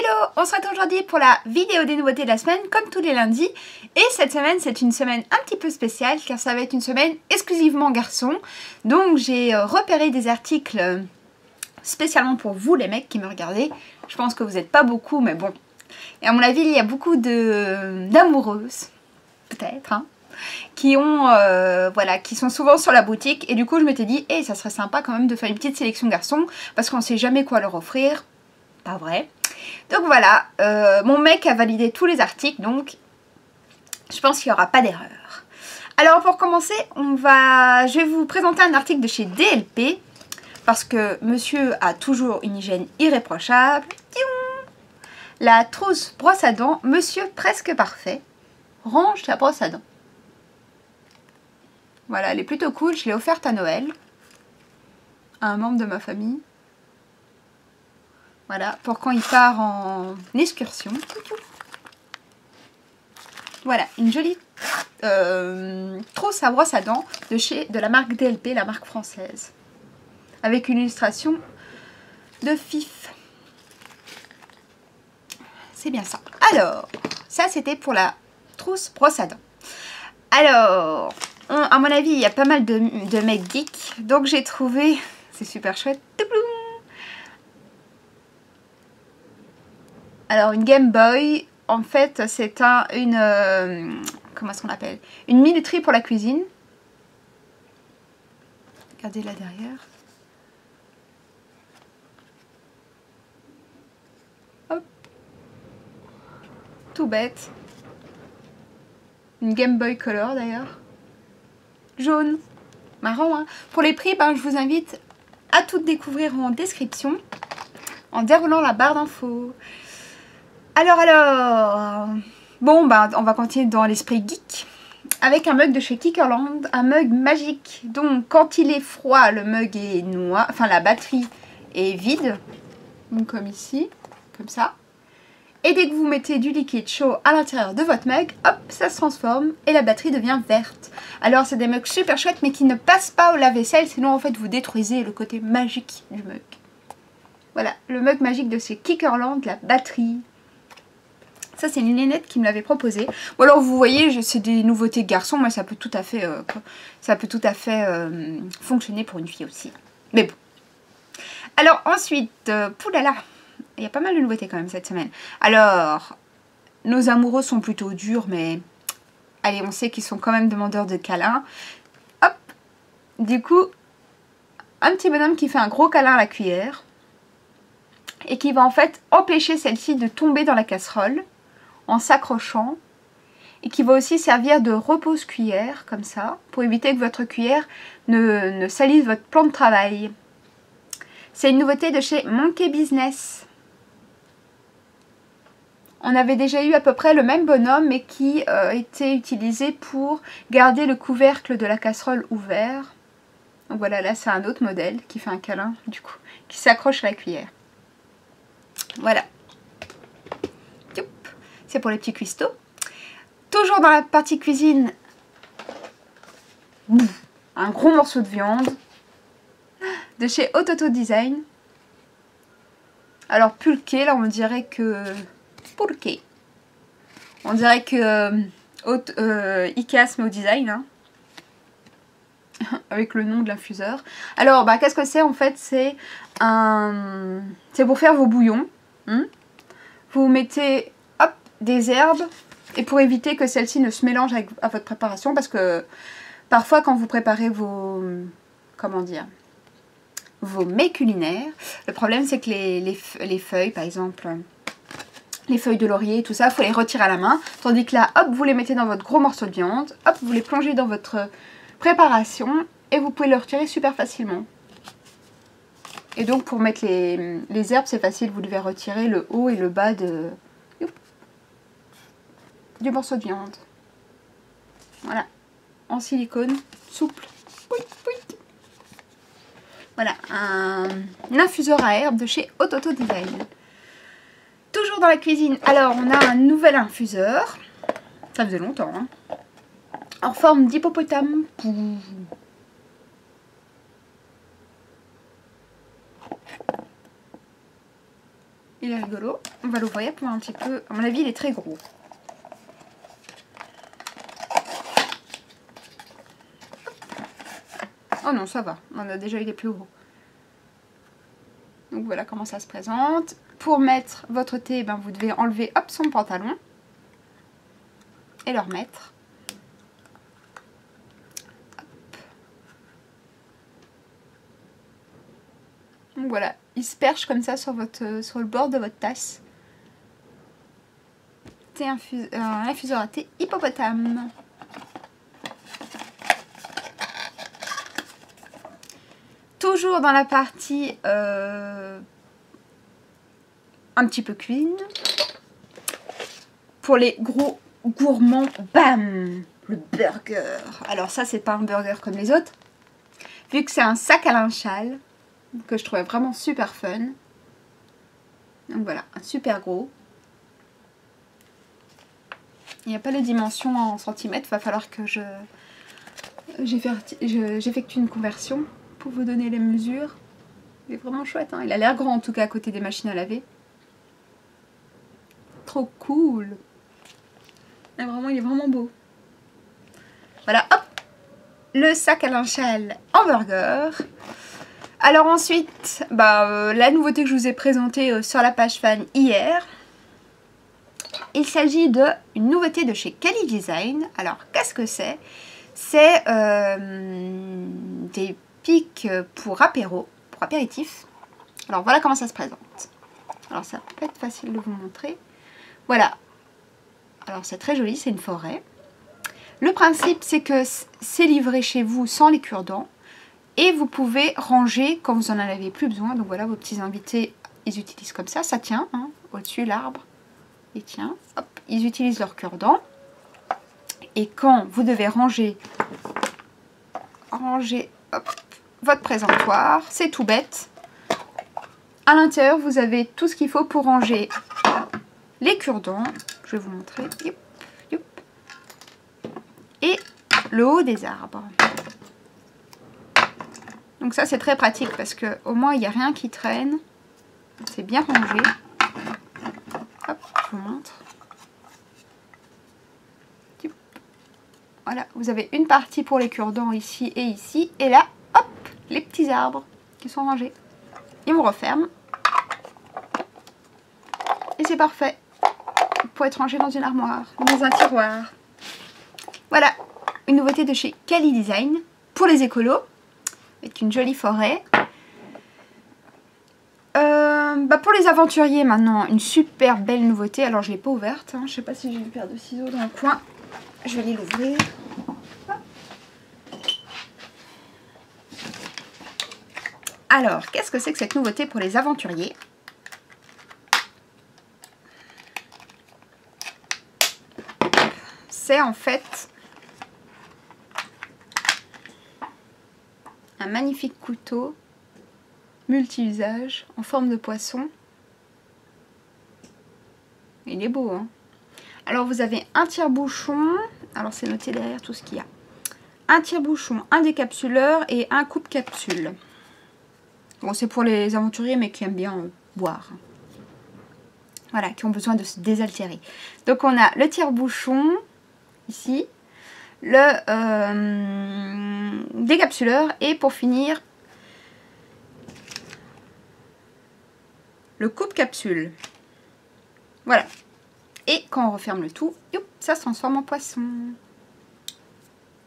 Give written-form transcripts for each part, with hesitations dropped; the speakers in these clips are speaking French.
Hello, on se retrouve aujourd'hui pour la vidéo des nouveautés de la semaine, comme tous les lundis. Et cette semaine, c'est une semaine un petit peu spéciale, car ça va être une semaine exclusivement garçon. Donc j'ai repéré des articles spécialement pour vous, les mecs qui me regardez. Je pense que vous n'êtes pas beaucoup, mais bon. Et à mon avis, il y a beaucoup d'amoureuses, peut-être, hein, qui ont, voilà, qui sont souvent sur la boutique. Et du coup, je m'étais dit, ça serait sympa quand même de faire une petite sélection garçon, parce qu'on ne sait jamais quoi leur offrir. Pas vrai. Donc voilà, mon mec a validé tous les articles, donc je pense qu'il n'y aura pas d'erreur. Alors pour commencer, je vais vous présenter un article de chez DLP, parce que monsieur a toujours une hygiène irréprochable. La trousse brosse à dents, monsieur presque parfait, range ta brosse à dents. Voilà, elle est plutôt cool, je l'ai offerte à Noël, à un membre de ma famille. Voilà, pour quand il part en excursion. Voilà, une jolie trousse à brosse à dents de la marque DLP, la marque française. Avec une illustration de Fif. C'est bien ça. Alors, ça c'était pour la trousse brosse à dents. Alors, à mon avis, il y a pas mal de mecs geeks. Donc j'ai trouvé, c'est super chouette. Alors une Game Boy, en fait c'est comment est-ce qu'on appelle, une minuterie pour la cuisine. Regardez là derrière. Hop. Tout bête. Une Game Boy Color d'ailleurs. Jaune. Marrant, hein. Pour les prix, je vous invite à tout découvrir en description en déroulant la barre d'infos. Alors, bon, on va continuer dans l'esprit geek avec un mug de chez Kickerland, un mug magique. Donc, quand il est froid, le mug est noir, enfin la batterie est vide, donc comme ici, comme ça. Et dès que vous mettez du liquide chaud à l'intérieur de votre mug, hop, ça se transforme et la batterie devient verte. Alors, c'est des mugs super chouettes, mais qui ne passent pas au lave-vaisselle, sinon en fait vous détruisez le côté magique du mug. Voilà, le mug magique de chez Kickerland, la batterie. Ça, c'est une nénette qui me l'avait proposé. Ou alors, vous voyez, c'est des nouveautés garçons, mais ça peut tout à fait, fonctionner pour une fille aussi. Mais bon. Alors, ensuite, poulala, il y a pas mal de nouveautés quand même cette semaine. Alors, nos amoureux sont plutôt durs, mais allez, on sait qu'ils sont quand même demandeurs de câlins. Hop, du coup, un petit bonhomme qui fait un gros câlin à la cuillère et qui va en fait empêcher celle-ci de tomber dans la casserole en s'accrochant, et qui va aussi servir de repose-cuillère, comme ça, pour éviter que votre cuillère ne salisse votre plan de travail. C'est une nouveauté de chez Monkey Business. On avait déjà eu à peu près le même bonhomme, mais qui était utilisé pour garder le couvercle de la casserole ouvert. Donc voilà, là c'est un autre modèle qui fait un câlin, du coup, qui s'accroche à la cuillère. Voilà. C'est pour les petits cuistots. Toujours dans la partie cuisine, un gros morceau de viande de chez Ototo Design. Alors pulqué, là on dirait que... Pulqué. On dirait que Ikea se met au design, hein. Avec le nom de l'infuseur. Alors, qu'est-ce que c'est en fait? C'est pour faire vos bouillons. Vous mettez des herbes, et pour éviter que celle-ci ne se mélange à votre préparation, parce que parfois quand vous préparez vos mets culinaires, le problème c'est que les feuilles, par exemple les feuilles de laurier, tout ça, il faut les retirer à la main, tandis que là, hop, vous les mettez dans votre gros morceau de viande, hop, vous les plongez dans votre préparation, et vous pouvez le retirer super facilement. Et donc pour mettre les herbes, c'est facile, vous devez retirer le haut et le bas du morceau de viande. Voilà, en silicone, souple. Voilà, un infuseur à herbes de chez Ototo Design. Toujours dans la cuisine, alors on a un nouvel infuseur. Ça faisait longtemps, hein. En forme d'hippopotame. Il est rigolo. On va l'ouvrir pour voir un petit peu. À mon avis, il est très gros. Oh non, ça va. On a déjà eu des plus gros. Donc voilà comment ça se présente. Pour mettre votre thé, ben, vous devez enlever hop, son pantalon. Et le remettre. Donc voilà, il se perche comme ça sur le bord de votre tasse. Thé infuseur à thé hippopotame. Toujours dans la partie un petit peu cuisine. Pour les gros gourmands, bam, le burger. Alors ça, c'est pas un burger comme les autres. Vu que c'est un sac à linge sale, que je trouvais vraiment super fun. Donc voilà, un super gros. Il n'y a pas les dimensions en centimètres, il va falloir que j'effectue une conversion pour vous donner les mesures. Il est vraiment chouette, hein. Il a l'air grand en tout cas à côté des machines à laver. Trop cool. Et vraiment, il est vraiment beau. Voilà, hop, le sac à linge sale en burger. Alors ensuite, la nouveauté que je vous ai présentée sur la page fan hier. Il s'agit d'une nouveauté de chez Kelly Design. Alors, qu'est-ce que c'est? C'est des pics pour apéro, pour apéritif. Alors, voilà comment ça se présente. Alors, ça peut être facile de vous montrer. Voilà. Alors, c'est très joli, c'est une forêt. Le principe, c'est que c'est livré chez vous sans les cure-dents. Et vous pouvez ranger quand vous en avez plus besoin. Donc, voilà, vos petits invités, ils utilisent comme ça. Ça tient, hein, au-dessus, l'arbre. Et tiens, hop, ils utilisent leur cure-dent. Et quand vous devez ranger hop, votre présentoir, c'est tout bête. À l'intérieur, vous avez tout ce qu'il faut pour ranger les cure-dents. Je vais vous montrer. Youp, youp. Et le haut des arbres. Donc ça, c'est très pratique parce que au moins, il n'y a rien qui traîne. C'est bien rangé. Hop, je vous montre. Voilà, vous avez une partie pour les cure-dents ici et ici. Et là, hop, les petits arbres qui sont rangés. Et on referme. Et c'est parfait. Pour être rangé dans une armoire, dans un tiroir. Voilà, une nouveauté de chez Kelly Design. Pour les écolos, avec une jolie forêt. Pour les aventuriers maintenant, une super belle nouveauté. Alors je ne l'ai pas ouverte, hein. Je ne sais pas si j'ai une paire de ciseaux dans le coin. Je vais aller l'ouvrir. Alors, qu'est-ce que c'est que cette nouveauté pour les aventuriers? C'est en fait un magnifique couteau multi-usage en forme de poisson. Il est beau, hein? Alors vous avez un tire-bouchon, alors c'est noté derrière tout ce qu'il y a. Un tire-bouchon, un décapsuleur et un coupe-capsule. Bon, c'est pour les aventuriers mais qui aiment bien boire. Voilà, qui ont besoin de se désaltérer. Donc on a le tire-bouchon, ici, le décapsuleur et pour finir, le coupe-capsule. Voilà. Et quand on referme le tout, youp, ça se transforme en poisson.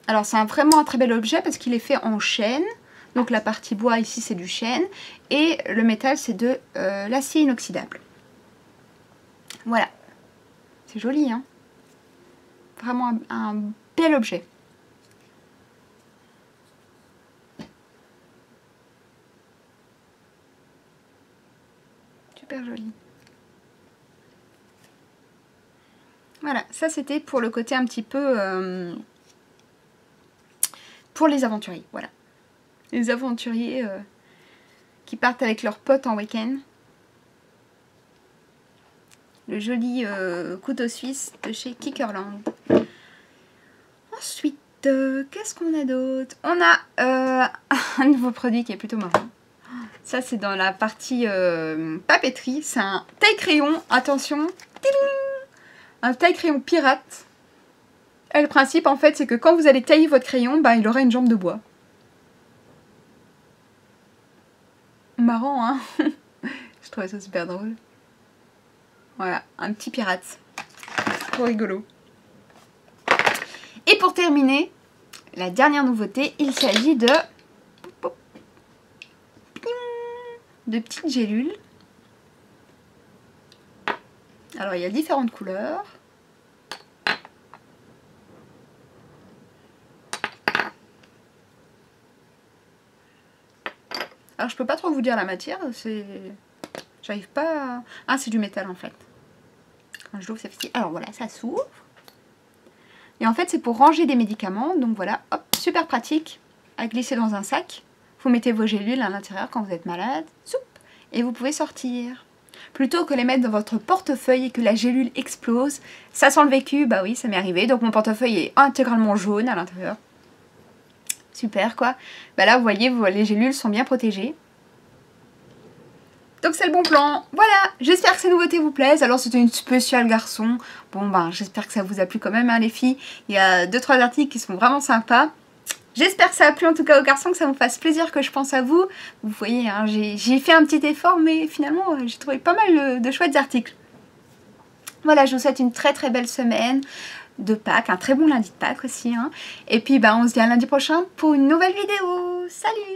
Alors c'est vraiment un très bel objet parce qu'il est fait en chêne. Donc la partie bois ici c'est du chêne. Et le métal c'est de l'acier inoxydable. Voilà. C'est joli, hein? Vraiment un bel objet. Super joli. Voilà, ça c'était pour le côté un petit peu... pour les aventuriers, voilà. Les aventuriers qui partent avec leurs potes en week-end. Le joli couteau suisse de chez Kickerland. Ensuite, qu'est-ce qu'on a d'autre? On a un nouveau produit qui est plutôt marrant. Ça, c'est dans la partie papeterie. C'est un taille-crayon. Attention. Un taille-crayon pirate. Et le principe, en fait, c'est que quand vous allez tailler votre crayon, bah, il aura une jambe de bois. Marrant, hein. Je trouvais ça super drôle. Voilà, un petit pirate. Trop rigolo. Et pour terminer, la dernière nouveauté, il s'agit de petites gélules. Alors, il y a différentes couleurs. Alors, je peux pas trop vous dire la matière, c'est... J'arrive pas à... Ah, c'est du métal, en fait. Quand je l'ouvre, c'est facile. Alors, voilà, ça s'ouvre. Et en fait, c'est pour ranger des médicaments. Donc, voilà, hop, super pratique à glisser dans un sac. Vous mettez vos gélules à l'intérieur quand vous êtes malade. Soup, et vous pouvez sortir. Plutôt que les mettre dans votre portefeuille et que la gélule explose. Ça sent le vécu, bah oui, ça m'est arrivé. Donc, mon portefeuille est intégralement jaune à l'intérieur. Super quoi. Bah là vous voyez, les gélules sont bien protégées. Donc c'est le bon plan. Voilà, j'espère que ces nouveautés vous plaisent. Alors c'était une spéciale garçon. Bon ben j'espère que ça vous a plu quand même hein, les filles. Il y a 2-3 articles qui sont vraiment sympas. J'espère que ça a plu en tout cas aux garçons, que ça vous fasse plaisir que je pense à vous. Vous voyez, hein, j'ai fait un petit effort mais finalement j'ai trouvé pas mal de chouettes articles. Voilà, je vous souhaite une très très belle semaine de Pâques, un très bon lundi de Pâques aussi. Hein. Et puis bah, on se dit à lundi prochain pour une nouvelle vidéo. Salut!